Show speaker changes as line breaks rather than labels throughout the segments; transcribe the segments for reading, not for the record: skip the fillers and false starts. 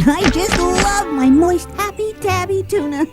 I just love my moist, happy tabby tuna.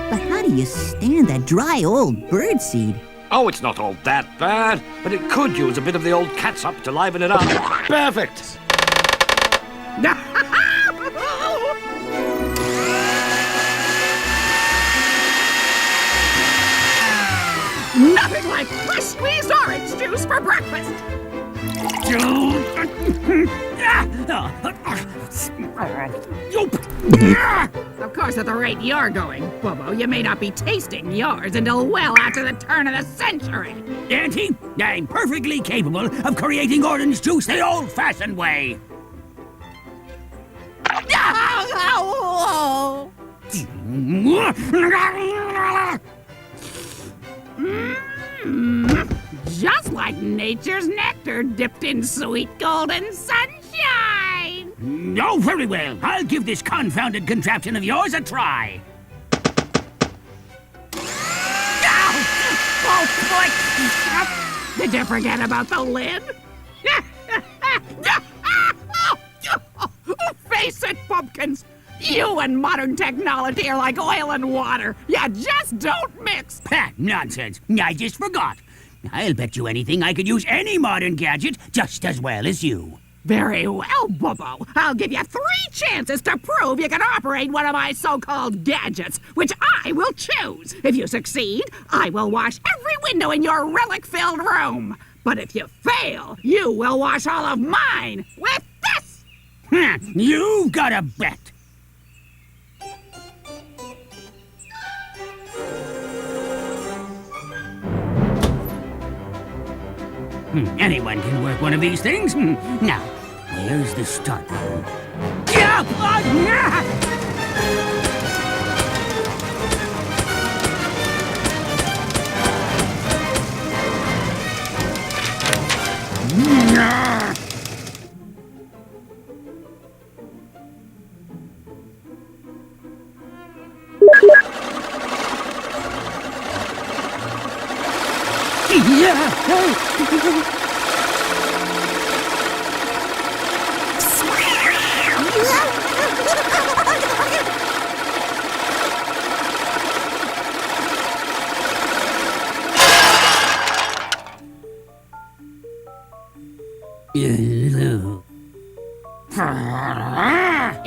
But how do you stand that dry old birdseed?
Oh, it's not all that bad, but it could use a bit of the old catsup to liven it up. Perfect!
Nothing like fresh squeezed orange juice for breakfast! Of course, at the rate you're going, Bobo, you may not be tasting yours until well after the turn of the century.
Auntie, I'm perfectly capable of creating orange juice the old-fashioned way.
Just like nature's nectar dipped in sweet golden sunshine.
Oh, very well. I'll give this confounded contraption of yours a try.
Oh, boy. Did you forget about the lid? Face it, pumpkins. You and modern technology are like oil and water. You just don't mix.
Ha, nonsense. I just forgot. I'll bet you anything I could use any modern gadget just as well as you.
Very well, Bobo. I'll give you 3 chances to prove you can operate one of my so-called gadgets, which I will choose. If you succeed, I will wash every window in your relic-filled room. But if you fail, you will wash all of mine with this.
You've got a bet. Anyone can work one of these things. Now, where's the start?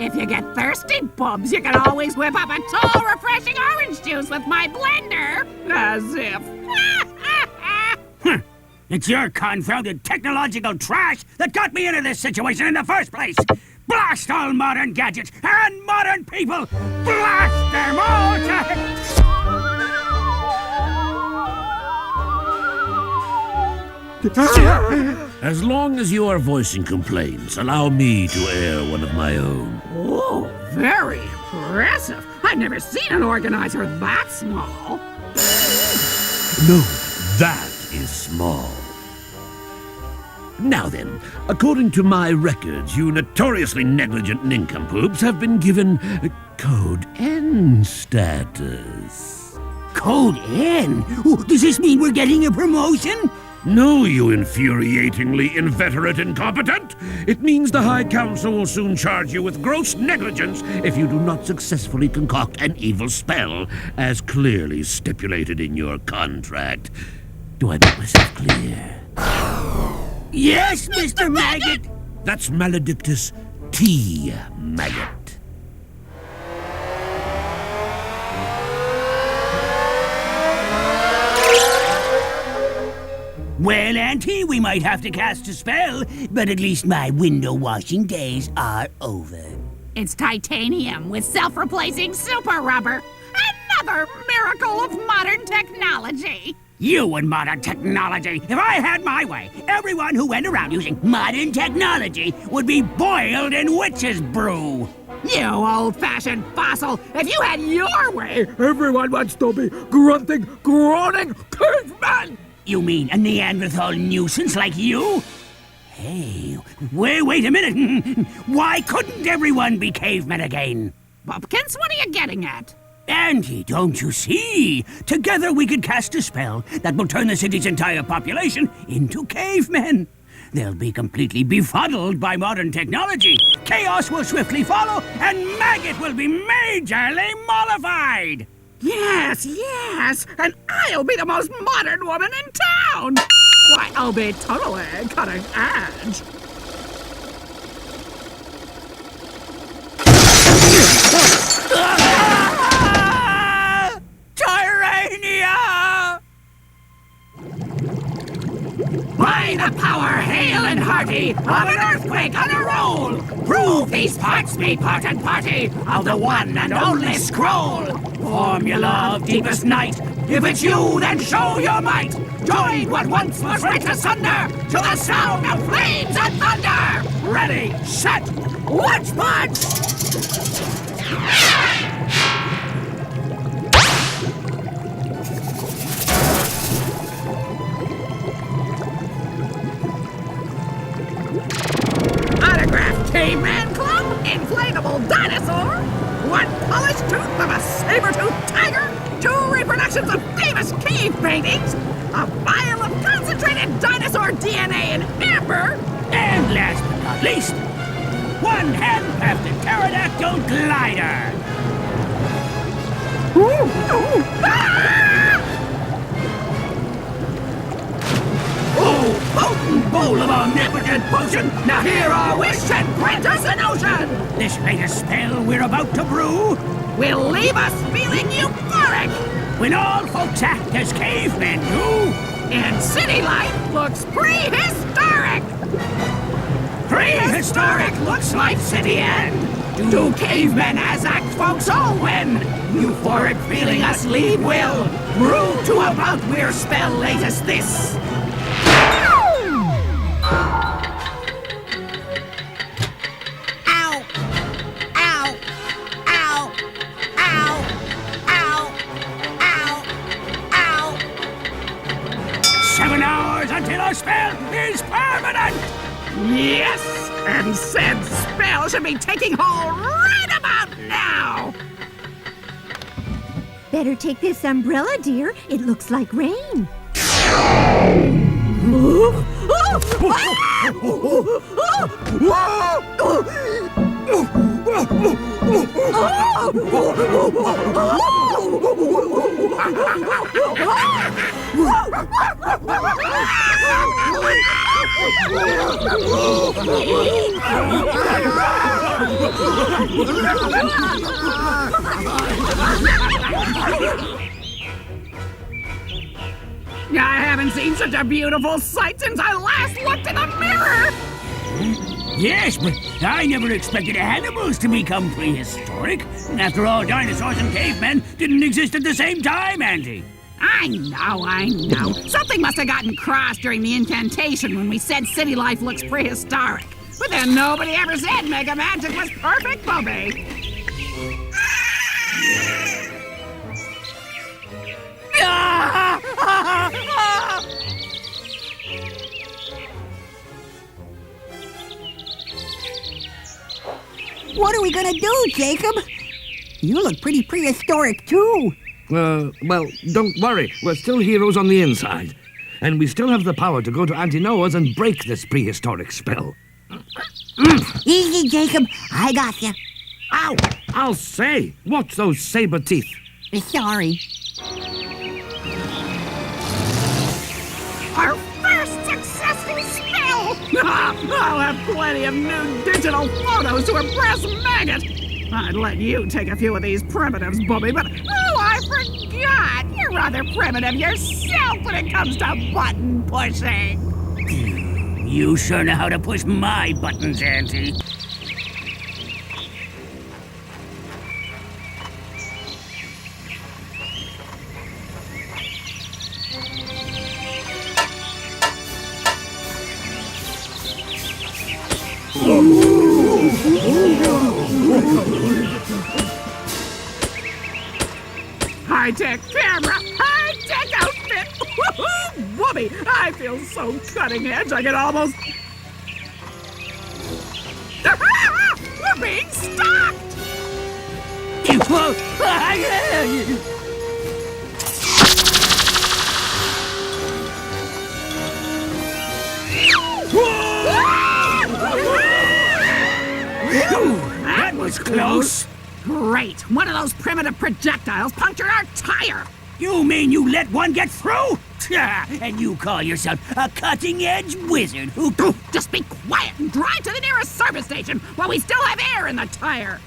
If you get thirsty, Bubs, you can always whip up a tall, refreshing orange juice with my blender. As if.
It's your confounded technological trash that got me into this situation in the first place. Blast all modern gadgets and modern people! Blast them all to...
As long as you are voicing complaints, allow me to air one of my own.
Oh, very impressive. I've never seen an organizer that small.
No, that is small. Now then, according to my records, you notoriously negligent nincompoops have been given Code N status.
Code N? Oh, does this mean we're getting a promotion?
No, you infuriatingly inveterate incompetent! It means the High Council will soon charge you with gross negligence if you do not successfully concoct an evil spell, as clearly stipulated in your contract. Do I make myself clear?
Yes, Mr. Maggot!
That's Maledictus T. Maggot.
Well, Auntie, we might have to cast a spell, but at least my window washing days are over.
It's titanium with self-replacing super rubber. Another miracle of modern technology.
You and modern technology. If I had my way, everyone who went around using modern technology would be boiled in witch's brew.
You old-fashioned fossil! If you had your way, everyone would still be grunting, groaning cavemen!
You mean a Neanderthal nuisance like you? Hey, wait a minute. Why couldn't everyone be cavemen again?
Pumpkins? What are you getting at?
Auntie, don't you see? Together we can cast a spell that will turn the city's entire population into cavemen. They'll be completely befuddled by modern technology. Chaos will swiftly follow, and Maggot will be majorly mollified.
Yes, and I'll be the most modern woman in town. Why, I'll be totally cutting edge.
Tyrania!
By the power, hail and hearty, of an earthquake on a roll, prove these parts me part and party of the one and only scroll. Formula of deepest night, if it's you, then show your might. Join what once was rent asunder to the sound of flames and thunder. Ready, set, Winsh Punch! Autographed caveman club, inflatable dinosaur, one polished tooth of a saber-toothed tiger, 2 reproductions of famous cave paintings, a vial of concentrated dinosaur DNA in amber,
And last but not least, one handcrafted pterodactyl glider.
Oh, potent bowl of omnipotent potion! Now hear our wish and grant us an ocean!
This latest spell we're about to brew
Will leave us feeling euphoric!
when all folks act as cavemen do.
And city life looks prehistoric!
Prehistoric
looks like city end! Do cavemen as act folks all win? Euphoric feeling us lead will! Brew to about we're spell latest this! Ow! Ow! Ow! Ow! Ow! Ow! Ow!
7 hours until our spell is permanent.
Yes! And said spell should be taking hold right about now!
Better take this umbrella, dear. It looks like rain.
I haven't seen such a beautiful sight since I last looked in the mirror!
Yes, but I never expected animals to become prehistoric. After all, dinosaurs and cavemen didn't exist at the same time, Auntie.
I know. Something must have gotten crossed during the incantation when we said city life looks prehistoric. But then nobody ever said Mega Magic was perfect, Bobby.
What are we gonna do, Jacob? You look pretty prehistoric, too.
Well, don't worry. We're still heroes on the inside. And we still have the power to go to Auntie Noah's and break this prehistoric spell.
Easy, Jacob. I got you.
Ow! I'll say, watch those saber teeth.
Sorry.
Our first successful spell! I'll have plenty of new digital photos to impress Maggot. I'd let you take a few of these primitives, Bubby, but I forgot. You're rather primitive yourself when it comes to button pushing.
You sure know how to push my buttons, Auntie.
High-tech camera, high-tech outfit. Woohoo! Bubby, I feel so cutting edge I can almost... We're being stalked!
That was close.
Great! One of those primitive projectiles punctured our tire!
You mean you let one get through? And you call yourself a cutting-edge wizard who...
Just be quiet and drive to the nearest service station while we still have air in the tire!